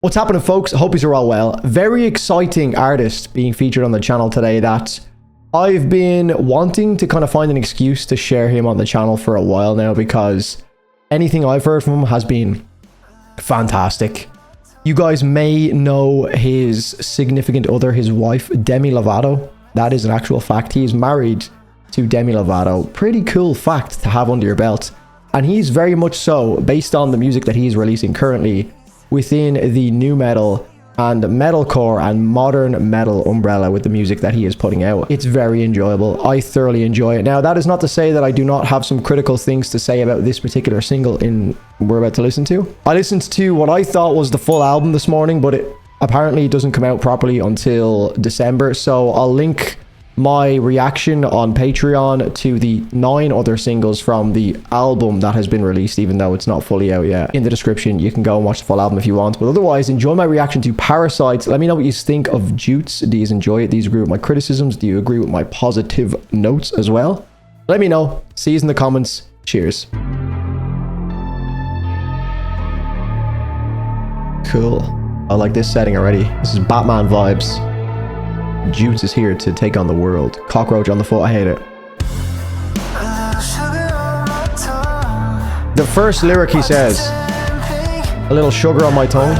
What's happening, folks? I hope you're all well. Very exciting artist being featured on the channel today that I've been wanting to kind of find an excuse to share him on the channel for a while now, because anything I've heard from him has been fantastic. You guys may know his significant other, his wife, Demi Lovato. That is an actual fact. He is married to Demi Lovato. Pretty cool fact to have under your belt. And he's very much so, based on the music that he's releasing currently, within the new metal and metalcore and modern metal umbrella with the music that he is putting out. It's very enjoyable. I thoroughly enjoy it. Now, that is not to say that I do not have some critical things to say about this particular single we're about to listen to. I listened to what I thought was the full album this morning, but it apparently doesn't come out properly until December. So I'll link my reaction on Patreon to the 9 other singles from the album that has been released, even though it's not fully out yet, in the description. You can go and watch the full album if you want, but otherwise enjoy my reaction to Parasite. Let me know what you think of Jutes. Do you enjoy it? Do you agree with my criticisms? Do you agree with my positive notes as well? Let me know. See you in the comments. Cheers. Cool. I like this setting already. This is Batman vibes. Jutes is here to take on the world. Cockroach on the foot, I hate it. The first lyric he says, a little sugar on my tongue.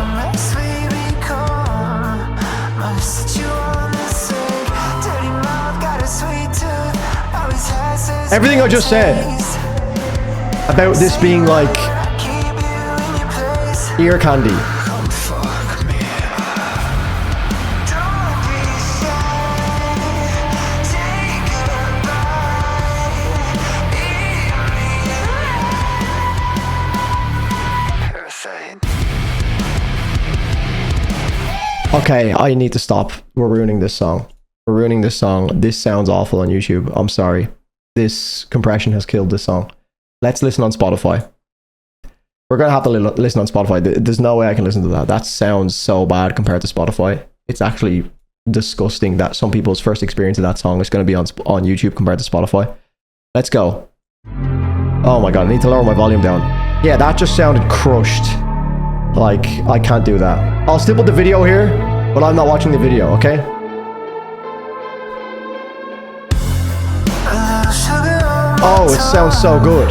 Everything I just said about this being like ear candy. Okay, I need to stop. We're ruining this song. We're ruining this song. This sounds awful on YouTube. I'm sorry. This compression has killed this song. Let's listen on Spotify. We're going to have to listen on Spotify. There's no way I can listen to that. That sounds so bad compared to Spotify. It's actually disgusting that some people's first experience of that song is going to be on YouTube compared to Spotify. Let's go. Oh my god, I need to lower my volume down. Yeah, that just sounded crushed. Like, I can't do that. I'll still put the video here, but I'm not watching the video, okay? Oh, it sounds so good.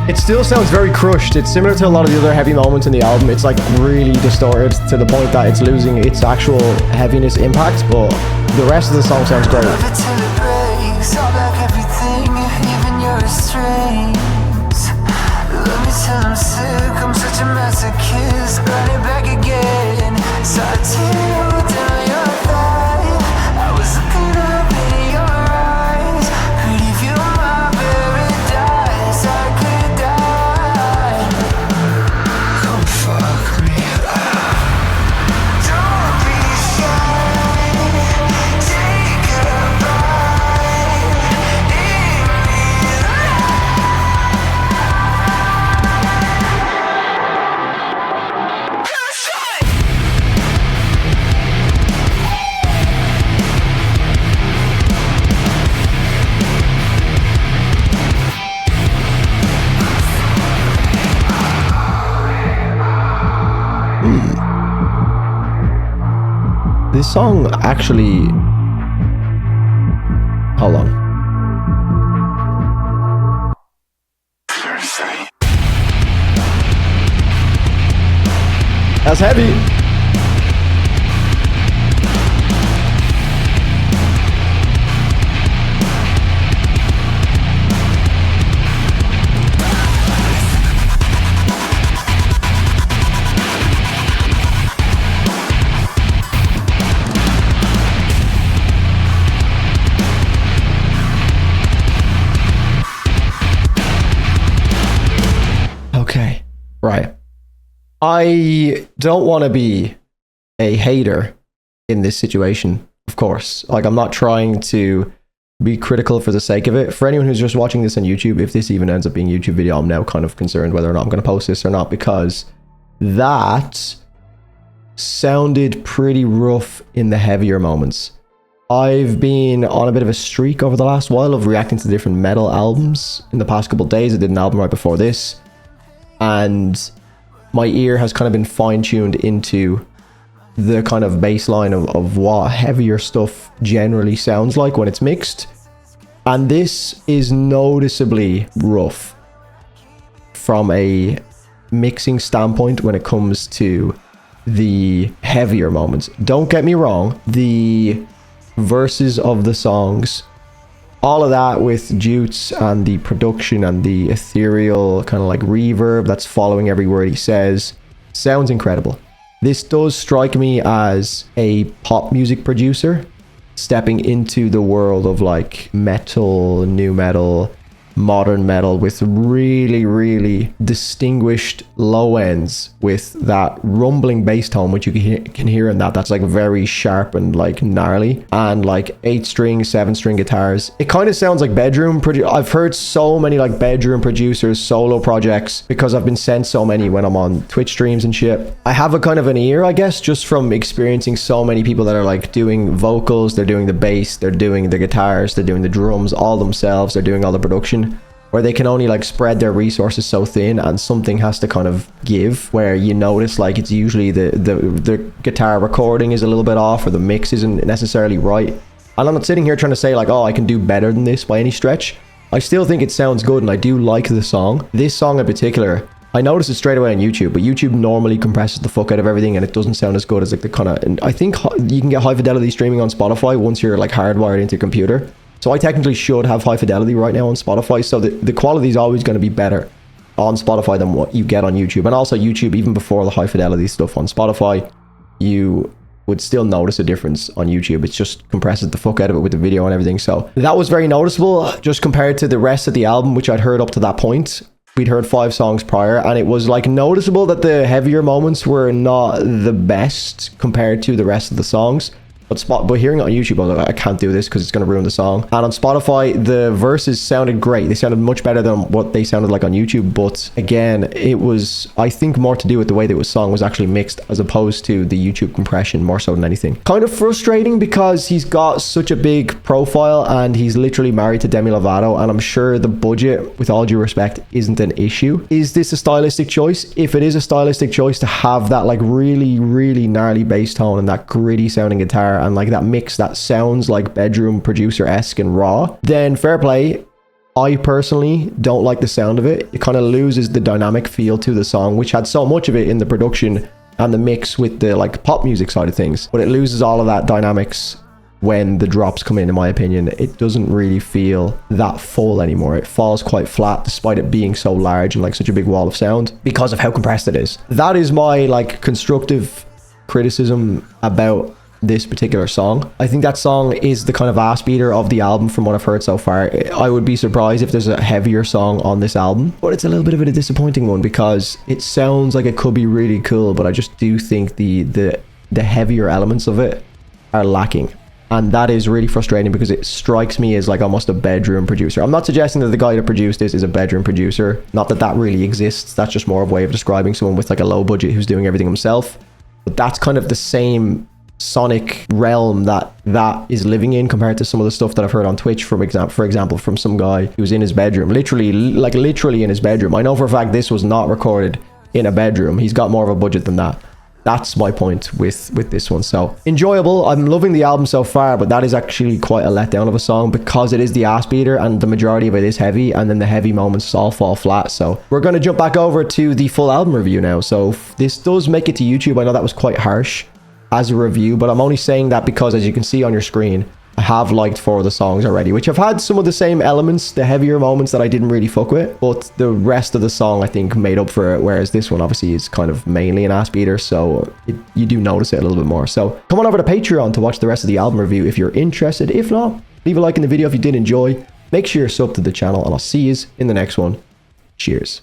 It still sounds very crushed. It's similar to a lot of the other heavy moments in the album. It's like really distorted to the point that it's losing its actual heaviness impact, but the rest of the song sounds great. This song actually... Hold on. That's heavy. I don't want to be a hater in this situation, of course. Like, I'm not trying to be critical for the sake of it. For anyone who's just watching this on YouTube, if this even ends up being a YouTube video, I'm now kind of concerned whether or not I'm going to post this or not, because that sounded pretty rough in the heavier moments. I've been on a bit of a streak over the last while of reacting to different metal albums. In the past couple of days, I did an album right before this, and my ear has kind of been fine-tuned into the kind of baseline of what heavier stuff generally sounds like when it's mixed. And this is noticeably rough from a mixing standpoint when it comes to the heavier moments. Don't get me wrong, the verses of the songs, all of that with jutes and the production and the ethereal kind of like reverb that's following every word he says, sounds incredible. This does strike me as a pop music producer stepping into the world of like metal, new metal, modern metal, with really, really distinguished low ends with that rumbling bass tone, which you can hear in that. That's like very sharp and like gnarly, and like 8-string, 7-string guitars. It kind of sounds like bedroom. I've heard so many like bedroom producers, solo projects, because I've been sent so many when I'm on Twitch streams and shit. I have a kind of an ear, I guess, just from experiencing so many people that are like doing vocals, they're doing the bass, they're doing the guitars, they're doing the drums all themselves, they're doing all the production, where they can only like spread their resources so thin, and something has to kind of give, where you notice like it's usually the guitar recording is a little bit off, or the mix isn't necessarily right. And I'm not sitting here trying to say like, oh, I can do better than this by any stretch. I still think it sounds good, and I do like the song. This song in particular, I noticed it straight away on YouTube, but YouTube normally compresses the fuck out of everything, and it doesn't sound as good as like the kind of, and I think you can get high fidelity streaming on Spotify once you're like hardwired into your computer. So I technically should have high fidelity right now on Spotify, so the quality is always going to be better on Spotify than what you get on YouTube. And also YouTube, even before the high fidelity stuff on Spotify, you would still notice a difference on YouTube. It just compresses the fuck out of it with the video and everything. So that was very noticeable, just compared to the rest of the album, which I'd heard up to that point. We'd heard 5 songs prior, and it was like noticeable that the heavier moments were not the best compared to the rest of the songs. But hearing it on YouTube, I was like, I can't do this because it's going to ruin the song. And on Spotify, the verses sounded great. They sounded much better than what they sounded like on YouTube. But again, it was, I think, more to do with the way that the song was actually mixed, as opposed to the YouTube compression, more so than anything. Kind of frustrating, because he's got such a big profile and he's literally married to Demi Lovato, and I'm sure the budget, with all due respect, isn't an issue. Is this a stylistic choice? If it is a stylistic choice to have that like really, really gnarly bass tone and that gritty sounding guitar, and like that mix that sounds like bedroom producer-esque and raw, then fair play. I personally don't like the sound of it. It kind of loses the dynamic feel to the song, which had so much of it in the production and the mix with the like pop music side of things, but it loses all of that dynamics when the drops come in my opinion. It doesn't really feel that full anymore. It falls quite flat, despite it being so large and like such a big wall of sound, because of how compressed it is. That is my like constructive criticism about this particular song. I think that song is the kind of ass beater of the album from what I've heard so far. I would be surprised if there's a heavier song on this album, but it's a little bit of a disappointing one, because it sounds like it could be really cool, but I just do think the heavier elements of it are lacking. And that is really frustrating, because it strikes me as like almost a bedroom producer. I'm not suggesting that the guy that produced this is a bedroom producer. Not that that really exists. That's just more of a way of describing someone with like a low budget who's doing everything himself. But that's kind of the same sonic realm that is living in, compared to some of the stuff that I've heard on Twitch, for example, from some guy who was in his bedroom, literally in his bedroom. I know for a fact this was not recorded in a bedroom. He's got more of a budget than that. That's my point with this one. So enjoyable. I'm loving the album so far, but that is actually quite a letdown of a song, because it is the ass beater and the majority of it is heavy, and then the heavy moments all fall flat. So we're going to jump back over to the full album review now. So this does make it to YouTube. I know that was quite harsh as a review, but I'm only saying that because, as you can see on your screen, I have liked 4 of the songs already, which have had some of the same elements, the heavier moments that I didn't really fuck with, but the rest of the song I think made up for it, whereas this one obviously is kind of mainly an ass beater, so you do notice it a little bit more. So come on over to Patreon to watch the rest of the album review if you're interested. If not, leave a like in the video if you did enjoy. Make sure you're subbed to the channel, and I'll see you in the next one. Cheers.